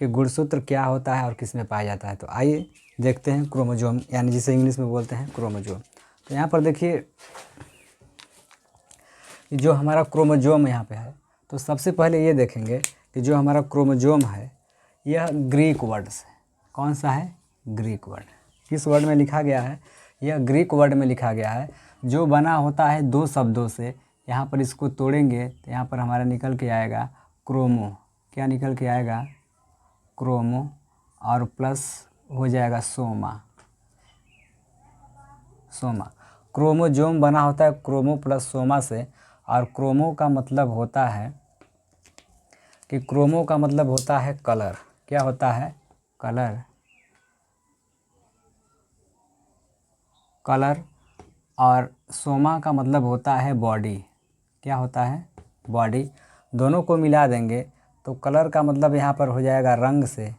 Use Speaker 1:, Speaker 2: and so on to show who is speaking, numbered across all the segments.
Speaker 1: कि गुणसूत्र क्या होता है और किस में पाया जाता है। तो आइए देखते हैं क्रोमोजोम, यानी जिसे इंग्लिश में बोलते हैं क्रोमोजोम। तो यहाँ पर देखिए जो हमारा क्रोमोजोम यहाँ पे है, तो सबसे पहले ये देखेंगे कि जो हमारा क्रोमोजोम है यह ग्रीक वर्ड से, कौन सा है, ग्रीक वर्ड। किस वर्ड में लिखा गया है, यह ग्रीक वर्ड में लिखा गया है, जो बना होता है दो शब्दों से। यहाँ पर इसको तोड़ेंगे तो यहाँ पर हमारा निकल के आएगा क्रोमो, क्या निकल के आएगा, क्रोमो, और प्लस हो जाएगा सोमा, सोमा। क्रोमोजोम बना होता है क्रोमो प्लस सोमा से, और क्रोमो का मतलब होता है कि क्रोमो का मतलब होता है कलर, क्या होता है, कलर, कलर, और सोमा का मतलब होता है बॉडी, क्या होता है, बॉडी। दोनों को मिला देंगे तो कलर का मतलब यहाँ पर हो जाएगा रंग से,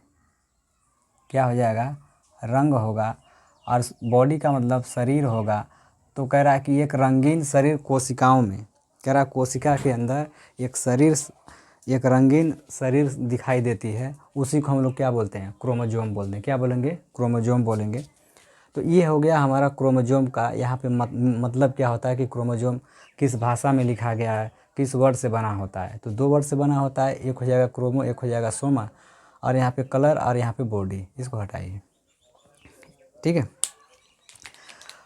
Speaker 1: क्या हो जाएगा, रंग होगा, और बॉडी का मतलब शरीर होगा। तो कह रहा है कि एक रंगीन शरीर कोशिकाओं में, कह रहा है कोशिका के अंदर एक शरीर, एक रंगीन शरीर दिखाई देती है, उसी को हम लोग क्या बोलते हैं, क्रोमोजोम बोलते हैं। क्या बोलेंगे, क्रोमोजोम बोलेंगे। तो ये हो गया हमारा क्रोमोजोम का। यहाँ पे मतलब क्या होता है कि क्रोमोजोम किस भाषा में लिखा गया है, किस वर्ड से बना होता है। तो दो वर्ड से बना होता है, एक हो जाएगा क्रोमो, एक हो जाएगा सोमा, और यहाँ पे कलर और यहाँ पे बॉडी, इसको हटाइए, ठीक है।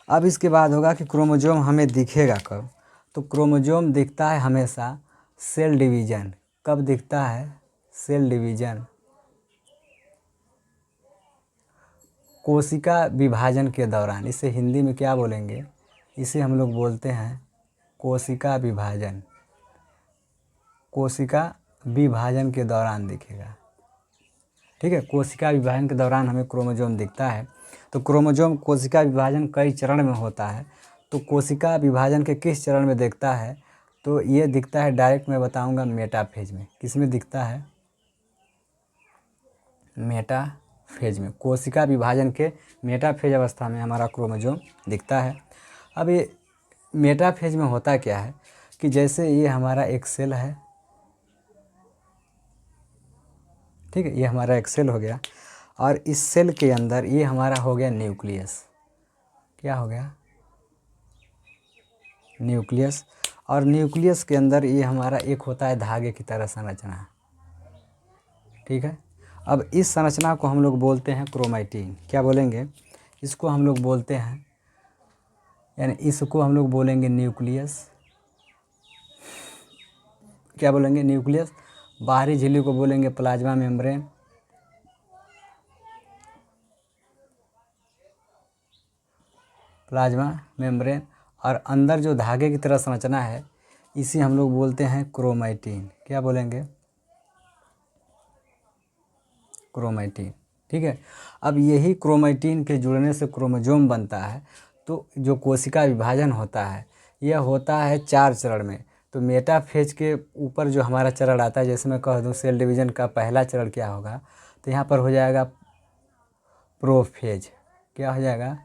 Speaker 1: अब इसके बाद होगा कि क्रोमोजोम हमें दिखेगा कब, तो क्रोमोजोम दिखता है हमेशा सेल डिवीज़न। कब दिखता है, सेल डिवीज़न, कोशिका विभाजन के दौरान। इसे हिंदी में क्या बोलेंगे, इसे हम लोग बोलते हैं कोशिका विभाजन, कोशिका विभाजन के दौरान दिखेगा, ठीक है। कोशिका विभाजन के दौरान हमें क्रोमोजोम दिखता है। तो क्रोमोजोम कोशिका विभाजन कई चरण में होता है। तो कोशिका विभाजन के किस चरण में दिखता है, तो ये दिखता है डायरेक्ट मैं बताऊंगा मेटाफेज में। किस में दिखता है, मेटाफेज में। कोशिका विभाजन के मेटाफेज अवस्था में हमारा क्रोमोजोम दिखता है। अब ये मेटाफेज में होता क्या है कि जैसे ये हमारा एक सेल है, ठीक है, ये हमारा एक सेल हो गया, और इस सेल के अंदर ये हमारा हो गया न्यूक्लियस, क्या हो गया, न्यूक्लियस। और न्यूक्लियस के अंदर ये हमारा एक होता है धागे की तरह संरचना, ठीक है। अब इस संरचना को हम लोग बोलते हैं क्रोमैटिन, क्या बोलेंगे, इसको हम लोग बोलते हैं, यानी इसको हम लोग बोलेंगे न्यूक्लियस, क्या बोलेंगे, न्यूक्लियस। बाहरी झिल्ली को बोलेंगे प्लाज्मा मेम्ब्रेन, प्लाज्मा मेम्ब्रेन, और अंदर जो धागे की तरह संरचना है इसी हम लोग बोलते हैं क्रोमैटिन, क्या बोलेंगे, क्रोमैटिन, ठीक है। अब यही क्रोमैटिन के जुड़ने से क्रोमोजोम बनता है। तो जो कोशिका विभाजन होता है यह होता है 4 चरण में। तो मेटाफेज के ऊपर जो हमारा चरण आता है, जैसे मैं कह दूँ सेल डिवीज़न का पहला चरण क्या होगा, तो यहाँ पर हो जाएगा प्रोफेज, क्या हो जाएगा,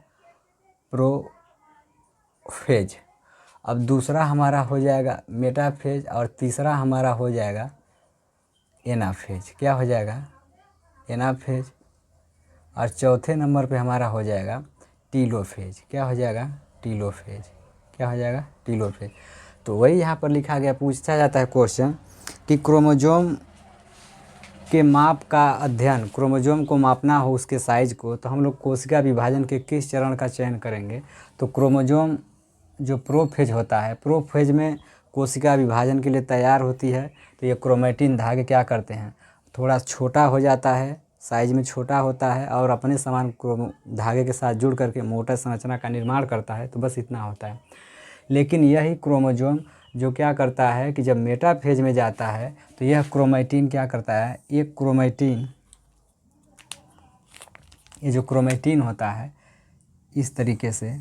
Speaker 1: प्रोफेज। अब दूसरा हमारा हो जाएगा मेटाफेज, और तीसरा हमारा हो जाएगा एनाफेज, क्या हो जाएगा, एनाफेज। और चौथे नंबर पे हमारा हो जाएगा टीलोफेज, क्या हो जाएगा, टीलोफेज, क्या हो जाएगा, टीलोफेज। तो वही यहाँ पर लिखा गया, पूछा जाता है क्वेश्चन कि क्रोमोजोम के माप का अध्ययन, क्रोमोजोम को मापना हो उसके साइज को, तो हम लोग कोशिका विभाजन के किस चरण का चयन करेंगे। तो क्रोमोजोम जो प्रोफेज होता है, प्रोफेज में कोशिका विभाजन के लिए तैयार होती है। तो ये क्रोमैटिन धागे क्या करते हैं, थोड़ा छोटा हो जाता है, साइज में छोटा होता है, और अपने समान धागे के साथ जुड़ करके मोटा संरचना का निर्माण करता है। तो बस इतना होता है। लेकिन यही क्रोमोजोम जो क्या करता है कि जब मेटाफेज में जाता है तो यह क्रोमैटिन क्या करता है, ये क्रोमैटिन, ये जो क्रोमैटिन होता है इस तरीके से,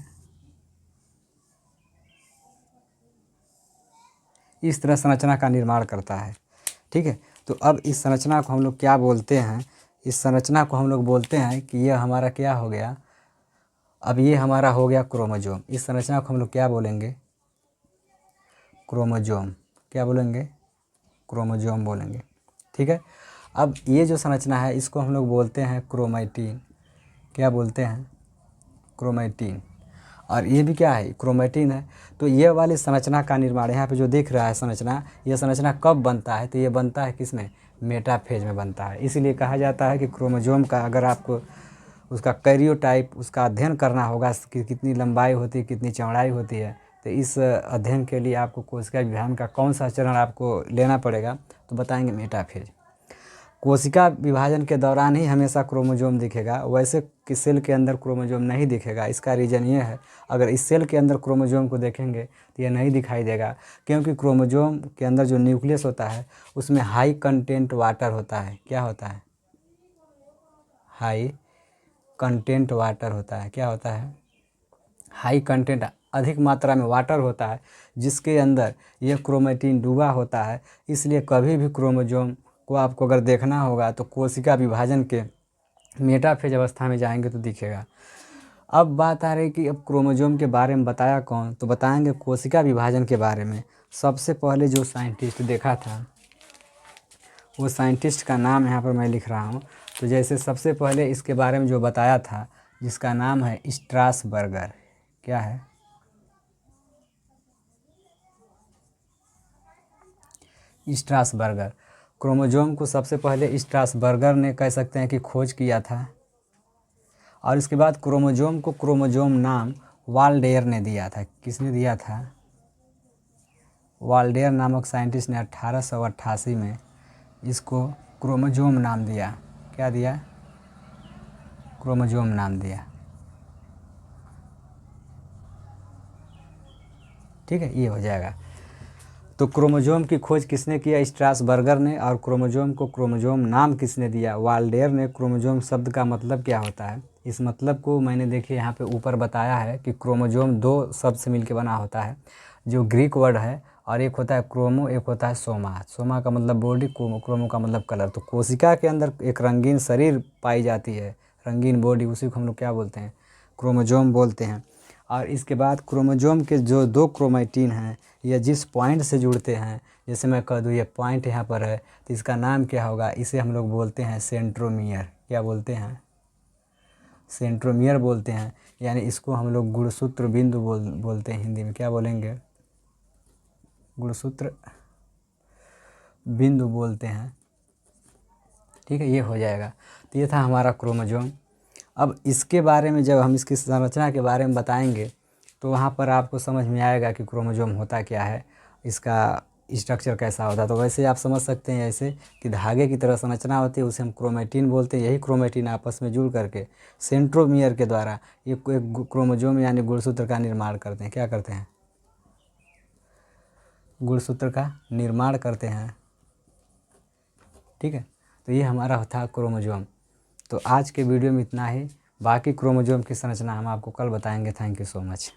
Speaker 1: इस तरह संरचना का निर्माण करता है, ठीक है। तो अब इस संरचना को हम लोग क्या बोलते हैं, इस संरचना को हम लोग बोलते हैं कि यह हमारा क्या हो गया, अब ये हमारा हो गया क्रोमोजोम। इस संरचना को हम लोग क्या बोलेंगे, क्रोमोजोम, क्या बोलेंगे, क्रोमोजोम बोलेंगे, ठीक है। अब ये जो संरचना है इसको हम लोग बोलते हैं क्रोमैटिन। क्या बोलते हैं? क्रोमैटिन। और ये भी क्या है? क्रोमैटिन है। तो ये वाली संरचना का निर्माण यहाँ पे जो दिख रहा है संरचना, ये संरचना कब बनता है? तो ये बनता है किसमें? मेटाफेज में बनता है। इसीलिए कहा जाता है कि क्रोमोसोम का अगर आपको उसका कैरियोटाइप उसका अध्ययन करना होगा कि कितनी लंबाई होती है, कितनी चौड़ाई होती है, तो इस अध्ययन के लिए आपको कोशिका विभाजन का कौन सा चरण आपको लेना पड़ेगा? तो बताएंगे मेटाफेज। कोशिका विभाजन के दौरान ही हमेशा क्रोमोसोम दिखेगा, वैसे कि सेल के अंदर क्रोमोसोम नहीं दिखेगा। इसका रीज़न ये है, अगर इस सेल के अंदर क्रोमोसोम को देखेंगे तो ये नहीं दिखाई देगा, क्योंकि क्रोमोसोम के अंदर जो न्यूक्लियस होता है उसमें हाई कंटेंट वाटर होता है। क्या होता है? हाई कंटेंट वाटर होता है। क्या होता है? हाई कंटेंट, अधिक मात्रा में वाटर होता है जिसके अंदर यह क्रोमैटिन डूबा होता है। इसलिए कभी भी क्रोमोसोम को आपको अगर देखना होगा तो कोशिका विभाजन के मेटाफेज अवस्था में जाएंगे तो दिखेगा। अब बात आ रही कि अब क्रोमोसोम के बारे में बताया कौन? तो बताएंगे कोशिका विभाजन के बारे में। सबसे पहले जो साइंटिस्ट देखा था वो साइंटिस्ट का नाम यहाँ पर मैं लिख रहा हूँ। तो जैसे सबसे पहले इसके बारे में जो बताया था, जिसका नाम है स्ट्रासबर्गर। क्या है? स्ट्रासबर्गर। क्रोमोसोम को सबसे पहले स्ट्रासबर्गर ने कह सकते हैं कि खोज किया था। और इसके बाद क्रोमोसोम को क्रोमोसोम नाम वाल्डेयर ने दिया था। किसने दिया था? वाल्डेयर नामक साइंटिस्ट ने 1888 में इसको क्रोमोसोम नाम दिया। क्या दिया? क्रोमोसोम नाम दिया। ठीक है, ये हो जाएगा। तो क्रोमोसोम की खोज किसने किया? स्ट्रासबर्गर ने। और क्रोमोसोम को क्रोमोसोम नाम किसने दिया? वाल्डेयर ने। क्रोमोसोम शब्द का मतलब क्या होता है? इस मतलब को मैंने देखिए यहाँ पे ऊपर बताया है कि क्रोमोसोम दो शब्द से मिलकर बना होता है, जो ग्रीक वर्ड है, और एक होता है क्रोमो, एक होता है सोमा। सोमा का मतलब बॉडी, क्रोमो का मतलब कलर। तो कोशिका के अंदर एक रंगीन शरीर पाई जाती है, रंगीन बॉडी, उसी को हम लोग क्या बोलते हैं? क्रोमोसोम बोलते हैं। और इसके बाद क्रोमोसोम के जो दो क्रोमैटिन हैं, ये जिस पॉइंट से जुड़ते हैं, जैसे मैं कह दूँ ये पॉइंट यहाँ पर है, तो इसका नाम क्या होगा? इसे हम लोग बोलते हैं सेंट्रोमियर। क्या बोलते हैं? सेंट्रोमियर बोलते हैं। यानी इसको हम लोग गुणसूत्र बिंदु बोलते हैं हिंदी में। क्या बोलेंगे? गुणसूत्र बिंदु बोलते हैं। ठीक है, ये हो जाएगा। तो ये था हमारा क्रोमोसोम। अब इसके बारे में जब हम इसकी संरचना के बारे में बताएंगे तो वहाँ पर आपको समझ में आएगा कि क्रोमोसोम होता क्या है, इसका स्ट्रक्चर कैसा होता है। तो वैसे आप समझ सकते हैं ऐसे कि धागे की तरह संरचना होती है, उसे हम क्रोमैटिन बोलते हैं। यही क्रोमैटिन आपस में जुड़ करके सेंट्रोमियर के द्वारा ये एक क्रोमोसोम यानी गुणसूत्र का निर्माण करते हैं। क्या करते हैं? गुणसूत्र का निर्माण करते हैं। ठीक है, तो ये हमारा था क्रोमोसोम। तो आज के वीडियो में इतना ही। बाकी क्रोमोसोम की संरचना हम आपको कल बताएंगे। Thank you so much.